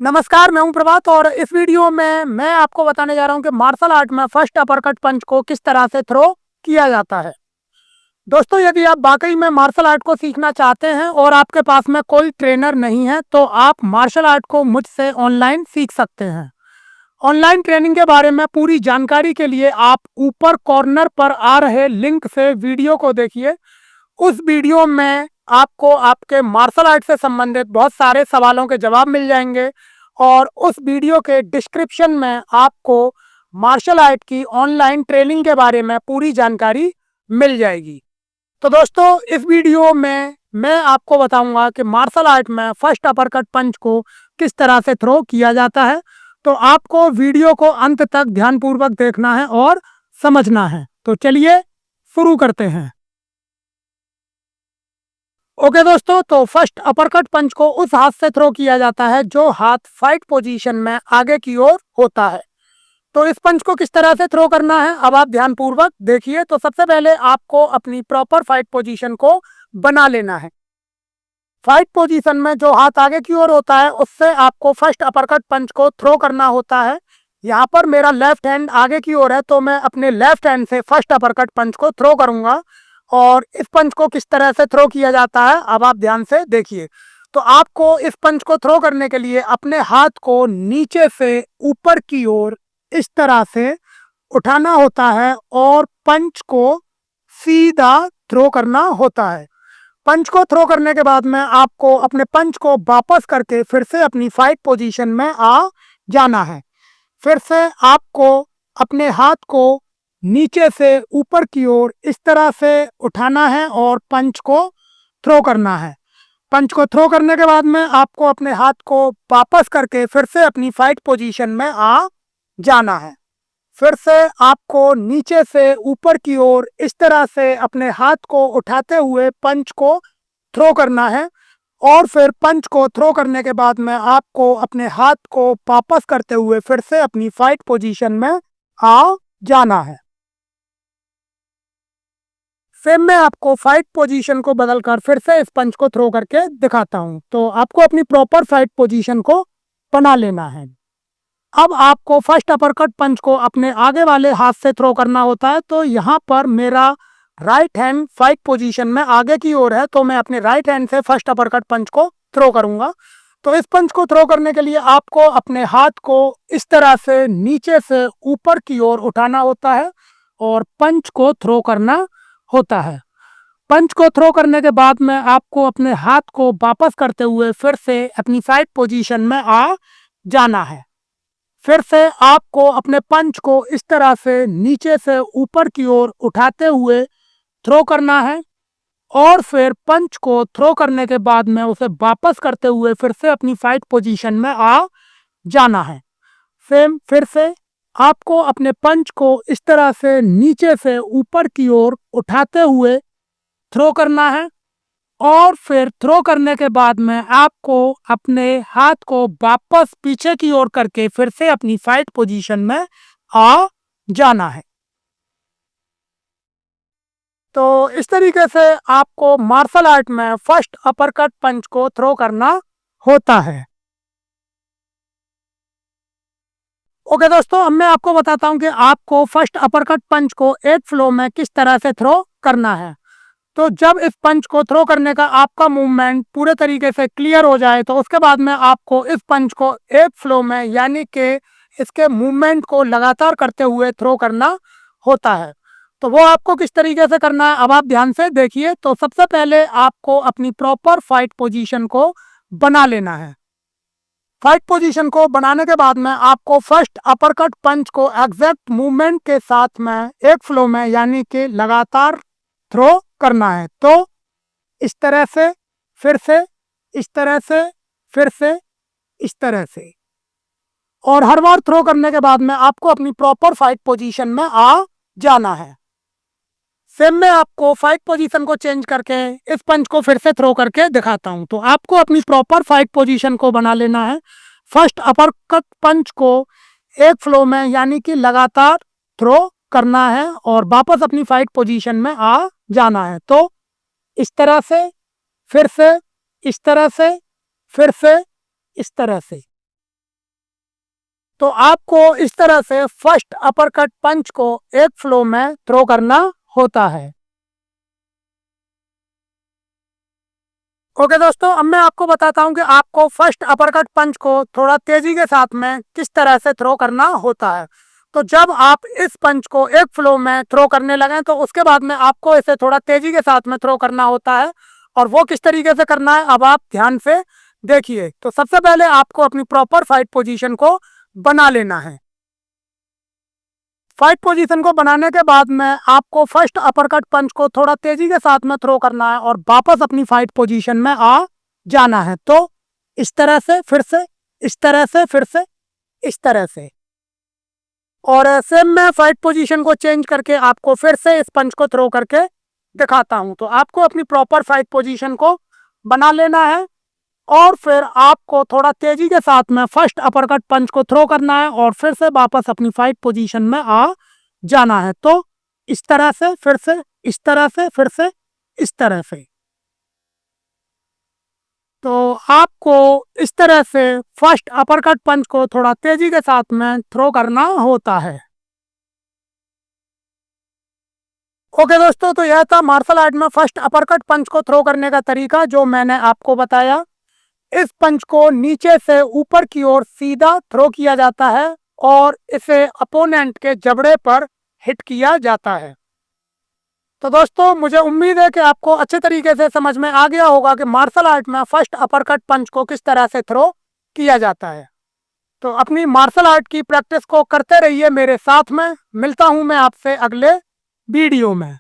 नमस्कार, मैं हूं प्रभात और इस वीडियो में मैं आपको बताने जा रहा हूं कि मार्शल आर्ट में फर्स्ट अपरकट पंच को किस तरह से थ्रो किया जाता है। दोस्तों, यदि आप वाकई में मार्शल आर्ट को सीखना चाहते हैं और आपके पास में कोई ट्रेनर नहीं है तो आप मार्शल आर्ट को मुझसे ऑनलाइन सीख सकते हैं। ऑनलाइन ट्रेनिंग के बारे में पूरी जानकारी के लिए आप ऊपर कॉर्नर पर आ रहे लिंक से वीडियो को देखिए। उस वीडियो में आपको आपके मार्शल आर्ट से संबंधित बहुत सारे सवालों के जवाब मिल जाएंगे और उस वीडियो के डिस्क्रिप्शन में आपको मार्शल आर्ट की ऑनलाइन ट्रेनिंग के बारे में पूरी जानकारी मिल जाएगी। तो दोस्तों, इस वीडियो में मैं आपको बताऊंगा कि मार्शल आर्ट में फर्स्ट अपरकट पंच को किस तरह से थ्रो किया जाता है। तो आपको वीडियो को अंत तक ध्यानपूर्वक देखना है और समझना है। तो चलिए शुरू करते हैं। ओके दोस्तों, तो फर्स्ट अपरकट पंच को उस हाथ से थ्रो किया जाता है जो हाथ फाइट पोजीशन में आगे की ओर होता है। तो इस पंच को किस तरह से थ्रो करना है अब आप ध्यानपूर्वक देखिए। तो सबसे पहले आपको अपनी प्रॉपर फाइट पोजीशन को बना लेना है। फाइट पोजीशन में जो हाथ आगे की ओर होता है उससे आपको फर्स्ट अपरकट पंच को थ्रो करना होता है। यहाँ पर मेरा लेफ्ट हैंड आगे की ओर है तो मैं अपने लेफ्ट हैंड से फर्स्ट अपरकट पंच को थ्रो करूंगा। और इस पंच को किस तरह से थ्रो किया जाता है अब आप ध्यान से देखिए। तो आपको इस पंच को थ्रो करने के लिए अपने हाथ को नीचे से ऊपर की ओर इस तरह से उठाना होता है और पंच को सीधा थ्रो करना होता है। पंच को थ्रो करने के बाद में आपको अपने पंच को वापस करके फिर से अपनी फाइट पोजीशन में आ जाना है। फिर से आपको अपने हाथ को नीचे से ऊपर की ओर इस तरह से उठाना है और पंच को थ्रो करना है। पंच को थ्रो करने के बाद में आपको अपने हाथ को वापस करके फिर से अपनी फाइट पोजीशन में आ जाना है। फिर से आपको नीचे से ऊपर की ओर इस तरह से अपने हाथ को उठाते हुए पंच को थ्रो करना है और फिर पंच को थ्रो करने के बाद में आपको अपने हाथ को वापस करते हुए फिर से अपनी फाइट पोजीशन में आ जाना है। फिर मैं आपको फाइट पोजीशन को बदलकर फिर से इस पंच को थ्रो करके दिखाता हूं। तो आपको अपनी प्रॉपर फाइट पोजीशन को बना लेना है। अब आपको फर्स्ट अपरकट पंच को अपने आगे वाले हाथ से थ्रो करना होता है। तो यहाँ पर मेरा राइट हैंड फाइट पोजीशन में आगे की ओर है तो मैं अपने राइट हैंड से फर्स्ट अपरकट पंच को थ्रो करूंगा। तो इस पंच को थ्रो करने के लिए आपको अपने हाथ को इस तरह से नीचे से ऊपर की ओर उठाना होता है और पंच को थ्रो करना होता है। पंच को थ्रो करने के बाद में आपको अपने हाथ को वापस करते हुए फिर से अपनी फाइट पोजीशन में आ जाना है। फिर से आपको अपने पंच को इस तरह से नीचे से ऊपर की ओर उठाते हुए थ्रो करना है और फिर पंच को थ्रो करने के बाद में उसे वापस करते हुए फिर से अपनी फाइट पोजीशन में आ जाना है। फिर से आपको अपने पंच को इस तरह से नीचे से ऊपर की ओर उठाते हुए थ्रो करना है और फिर थ्रो करने के बाद में आपको अपने हाथ को वापस पीछे की ओर करके फिर से अपनी फाइट पोजीशन में आ जाना है। तो इस तरीके से आपको मार्शल आर्ट में फर्स्ट अपरकट पंच को थ्रो करना होता है। ओके दोस्तों, अब मैं आपको बताता हूं कि आपको फर्स्ट अपरकट पंच को एक फ्लो में किस तरह से थ्रो करना है। तो जब इस पंच को थ्रो करने का आपका मूवमेंट पूरे तरीके से क्लियर हो जाए तो उसके बाद में आपको इस पंच को एक फ्लो में यानी कि इसके मूवमेंट को लगातार करते हुए थ्रो करना होता है। तो वो आपको किस तरीके से करना है अब आप ध्यान से देखिए। तो सबसे पहले आपको अपनी प्रॉपर फाइट पोजीशन को बना लेना है। फाइट पोजीशन को बनाने के बाद में आपको फर्स्ट अपरकट पंच को एग्जैक्ट मूवमेंट के साथ में एक फ्लो में यानी कि लगातार थ्रो करना है। तो इस तरह से, फिर से, इस तरह से, फिर से, इस तरह से, और हर बार थ्रो करने के बाद में आपको अपनी प्रॉपर फाइट पोजीशन में आ जाना है। सेम मैं आपको फाइट पोजीशन को चेंज करके इस पंच को फिर से थ्रो करके दिखाता हूं। तो आपको अपनी प्रॉपर फाइट पोजीशन को बना लेना है। फर्स्ट अपरकट पंच को एक फ्लो में यानी कि लगातार थ्रो करना है और वापस अपनी फाइट पोजीशन में आ जाना है। तो इस तरह से, फिर से, इस तरह से, फिर से, इस तरह से। तो आपको इस तरह से फर्स्ट अपर कट पंच को एक फ्लो में थ्रो करना होता है। ओके दोस्तों, अब मैं आपको बताता हूं कि आपको फर्स्ट अपर कट पंच को थोड़ा तेजी के साथ में किस तरह से थ्रो करना होता है। तो जब आप इस पंच को एक फ्लो में थ्रो करने लगे तो उसके बाद में आपको इसे थोड़ा तेजी के साथ में थ्रो करना होता है। और वो किस तरीके से करना है अब आप ध्यान से देखिए। तो सबसे पहले आपको अपनी प्रॉपर फाइट पोजीशन को बना लेना है। फाइट पोजीशन को बनाने के बाद में आपको फर्स्ट अपरकट पंच को थोड़ा तेजी के साथ में थ्रो करना है और वापस अपनी फाइट पोजीशन में आ जाना है। तो इस तरह से, फिर से इस तरह से, फिर से इस तरह से। और सेम मैं फाइट पोजीशन को चेंज करके आपको फिर से इस पंच को थ्रो करके दिखाता हूं। तो आपको अपनी प्रॉपर फाइट पोजीशन को बना लेना है और फिर आपको थोड़ा तेजी के साथ में फर्स्ट अपरकट पंच को थ्रो करना है और फिर से वापस अपनी फाइट पोजीशन में आ जाना है। तो इस तरह से, फिर से इस तरह से, फिर से इस तरह से। तो आपको इस तरह से फर्स्ट अपरकट पंच को थोड़ा तेजी के साथ में थ्रो करना होता है। ओके दोस्तों, तो यह था मार्शल आर्ट में फर्स्ट अपरकट पंच को थ्रो करने का तरीका जो मैंने आपको बताया। इस पंच को नीचे से ऊपर की ओर सीधा थ्रो किया जाता है और इसे अपोनेंट के जबड़े पर हिट किया जाता है। तो दोस्तों, मुझे उम्मीद है कि आपको अच्छे तरीके से समझ में आ गया होगा कि मार्शल आर्ट में फर्स्ट अपरकट पंच को किस तरह से थ्रो किया जाता है। तो अपनी मार्शल आर्ट की प्रैक्टिस को करते रहिए मेरे साथ में। मिलता हूं मैं आपसे अगले वीडियो में।